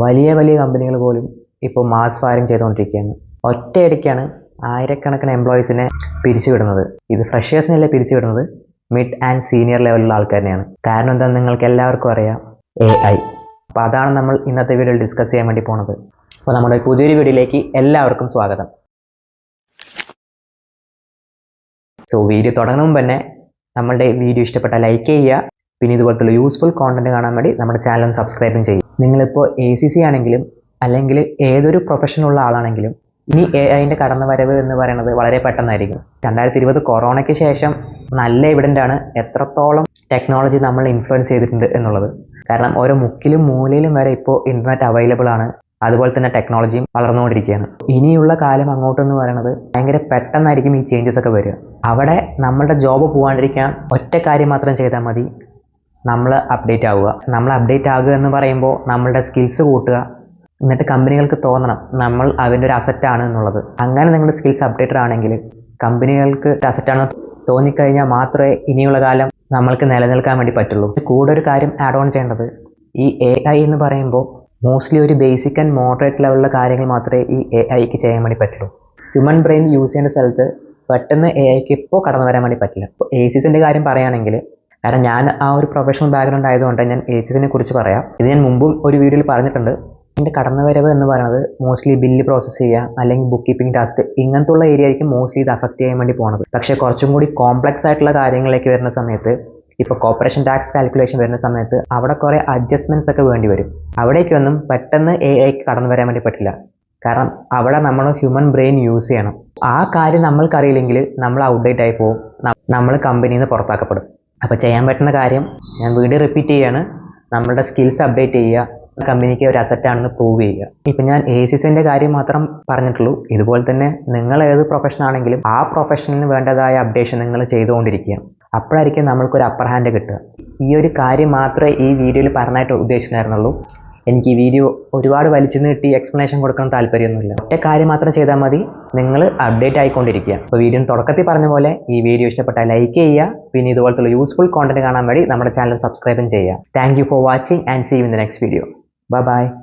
വലിയ വലിയ കമ്പനികൾ പോലും ഇപ്പോൾ മാസ് ഫയറിങ് ചെയ്തുകൊണ്ടിരിക്കുകയാണ്. ഒറ്റയടിക്കാണ് ആയിരക്കണക്കിന് എംപ്ലോയീസിനെ പിരിച്ചുവിടുന്നത്. ഇത് ഫ്രഷേഴ്സിനല്ലേ പിരിച്ചുവിടുന്നത്, മിഡ് ആൻഡ് സീനിയർ ലെവലിലുള്ള ആൾക്കാരെയാണ്. കാരണം എന്താണെന്ന് നിങ്ങൾക്ക് എല്ലാവർക്കും അറിയാം, AI. അപ്പോൾ അതാണ് നമ്മൾ ഇന്നത്തെ വീഡിയോയിൽ ഡിസ്കസ് ചെയ്യാൻ വേണ്ടി പോണത്. അപ്പോൾ നമ്മുടെ പുതിയൊരു വീഡിയോയിലേക്ക് എല്ലാവർക്കും സ്വാഗതം. വീഡിയോ തുടങ്ങുന്ന മുമ്പ് തന്നെ നമ്മളുടെ വീഡിയോ ഇഷ്ടപ്പെട്ടാൽ ലൈക്ക് ചെയ്യുക. പിന്നെ ഇതുപോലത്തുള്ള യൂസ്ഫുൾ കോണ്ടന്റ് കാണാൻ വേണ്ടി നമ്മുടെ ചാനൽ ഒന്ന് സബ്സ്ക്രൈബും ചെയ്യും. നിങ്ങളിപ്പോൾ ACC ആണെങ്കിലും അല്ലെങ്കിൽ ഏതൊരു പ്രൊഫഷനുള്ള ആളാണെങ്കിലും ഇനി AIൻ്റെ കടന്നുവരവ് എന്ന് പറയുന്നത് വളരെ പെട്ടെന്നായിരിക്കും. 2020 കൊറോണയ്ക്ക് ശേഷം നല്ല എവിഡൻ്റ് ആണ് എത്രത്തോളം ടെക്നോളജി നമ്മൾ ഇൻഫ്ലുവൻസ് ചെയ്തിട്ടുണ്ട് എന്നുള്ളത്. കാരണം ഓരോ മുക്കിലും മൂലയിലും വരെ ഇപ്പോൾ ഇൻ്റർനെറ്റ് അവൈലബിൾ ആണ്. അതുപോലെ തന്നെ ടെക്നോളജിയും വളർന്നുകൊണ്ടിരിക്കുകയാണ്. ഇനിയുള്ള കാലം അങ്ങോട്ടെന്ന് പറയുന്നത് ഭയങ്കര പെട്ടെന്നായിരിക്കും ഈ ചേഞ്ചസ് ഒക്കെ വരിക. അവിടെ നമ്മളുടെ ജോബ് പോകാണ്ടിരിക്കാൻ ഒറ്റ കാര്യം മാത്രം ചെയ്താൽ മതി, നമ്മൾ അപ്ഡേറ്റ് ആവുക. നമ്മൾ അപ്ഡേറ്റ് ആകുക എന്ന് പറയുമ്പോൾ നമ്മളുടെ സ്കിൽസ് കൂട്ടുക, എന്നിട്ട് കമ്പനികൾക്ക് തോന്നണം നമ്മൾ അതിൻ്റെ ഒരു അസറ്റാണ് എന്നുള്ളത്. അങ്ങനെ നിങ്ങളുടെ സ്കിൽസ് അപ്ഡേറ്റഡ് ആണെങ്കിൽ കമ്പനികൾക്ക് അസറ്റാണ് തോന്നിക്കഴിഞ്ഞാൽ മാത്രമേ ഇനിയുള്ള കാലം നമ്മൾക്ക് നിലനിൽക്കാൻ വേണ്ടി പറ്റുള്ളൂ. കൂടെ ഒരു കാര്യം ആഡ് ഓൺ ചെയ്യേണ്ടത്, ഈ AI എന്ന് പറയുമ്പോൾ മോസ്റ്റ്ലി ഒരു ബേസിക് ആൻഡ് മോഡറേറ്റ് ലെവലിലുള്ള കാര്യങ്ങൾ മാത്രമേ ഈ AIക്ക് ചെയ്യാൻ വേണ്ടി പറ്റുള്ളൂ. ഹ്യൂമൻ ബ്രെയിൻ യൂസ് ചെയ്യുന്ന സ്ഥലത്ത് പെട്ടെന്ന് AIക്ക് ഇപ്പോൾ കടന്നു വരാൻ വേണ്ടി പറ്റില്ല. ഇപ്പോൾ ACCൻ്റെ കാര്യം പറയുകയാണെങ്കിൽ, കാരണം ഞാൻ ആ ഒരു പ്രൊഫഷണൽ ബാക്ക്ഗ്രൗണ്ട് ആയതുകൊണ്ട് ഞാൻ ACCനെ കുറിച്ച് പറയാം. ഇത് ഞാൻ മുമ്പും ഒരു വീഡിയോയിൽ പറഞ്ഞിട്ടുണ്ട്. ഇതിൻ്റെ കടന്നുവരവ് എന്ന് പറയുന്നത് മോസ്റ്റ്ലി ബില്ല് പ്രോസസ്സ് ചെയ്യുക അല്ലെങ്കിൽ ബുക്ക് കീപ്പിംഗ് ടാസ്ക്, ഇങ്ങനത്തുള്ള ഏരിയ ആയിരിക്കും മോസ്റ്റ്ലി ഇത് അഫക്റ്റ് ചെയ്യാൻ വേണ്ടി പോകുന്നത്. പക്ഷേ കുറച്ചും കൂടി കോംപ്ലക്സ് ആയിട്ടുള്ള കാര്യങ്ങളിലേക്ക് വരുന്ന സമയത്ത്, ഇപ്പോൾ കോർപ്പറേഷൻ ടാക്സ് കാൽക്കുലേഷൻ വരുന്ന സമയത്ത് അവിടെ കുറേ അഡ്ജസ്റ്റ്മെൻറ്റ്സ് ഒക്കെ വേണ്ടി വരും. അവിടേക്കൊന്നും പെട്ടെന്ന് AIക്ക് കടന്നു വരാൻ വേണ്ടി പറ്റില്ല. കാരണം അവിടെ നമ്മൾ ഹ്യൂമൻ ബ്രെയിൻ യൂസ് ചെയ്യണം. ആ കാര്യം നമ്മൾക്കറിയില്ലെങ്കിൽ നമ്മൾ ഔട്ട്ഡേറ്റ് ആയി പോകും, നമ്മൾ കമ്പനിയിൽ നിന്ന് പുറത്താക്കപ്പെടും. അപ്പോൾ ചെയ്യാൻ പറ്റുന്ന കാര്യം ഞാൻ വീണ്ടും റിപ്പീറ്റ് ചെയ്യാണ്, നമ്മളുടെ സ്കിൽസ് അപ്ഡേറ്റ് ചെയ്യുക, കമ്പനിക്ക് ഒരു അസറ്റാണെന്ന് പ്രൂവ് ചെയ്യുക. ഇപ്പം ഞാൻ ACCൻ്റെ കാര്യം മാത്രം പറഞ്ഞിട്ടുള്ളൂ. ഇതുപോലെ തന്നെ നിങ്ങൾ ഏത് പ്രൊഫഷൻ ആണെങ്കിലും ആ പ്രൊഫഷനിന് വേണ്ടതായ അപ്ഡേഷൻ നിങ്ങൾ ചെയ്തുകൊണ്ടിരിക്കുക. അപ്പോഴായിരിക്കും നമ്മൾക്കൊരു അപ്പർ ഹാൻഡ് കിട്ടുക. ഈ ഒരു കാര്യം മാത്രമേ ഈ വീഡിയോയിൽ പറഞ്ഞായിട്ട് ഉദ്ദേശിച്ചിട്ടുണ്ടായിരുന്നുള്ളൂ. എനിക്ക് ഈ വീഡിയോ ഒരുപാട് വലിച്ചു നീട്ടി എക്സ്പ്ലനേഷൻ കൊടുക്കാൻ താല്പര്യമൊന്നുമില്ല. ഒറ്റ കാര്യം മാത്രം ചെയ്താൽ മതി, നിങ്ങൾ അപ്ഡേറ്റ് ആയിക്കൊണ്ടിരിക്കുക. അപ്പോൾ വീഡിയോ തുടക്കത്തിൽ പറഞ്ഞ പോലെ ഈ വീഡിയോ ഇഷ്ടപ്പെട്ടാൽ ലൈക്ക് ചെയ്യുക. പിന്നെ ഇതുപോലത്തുള്ള യൂസ്ഫുൾ കോണ്ടന്റ് കാണാൻ വേണ്ടി നമ്മുടെ ചാനൽ സബ്സ്ക്രൈബും ചെയ്യുക. Thank you for watching and see you in the next video. Bye bye.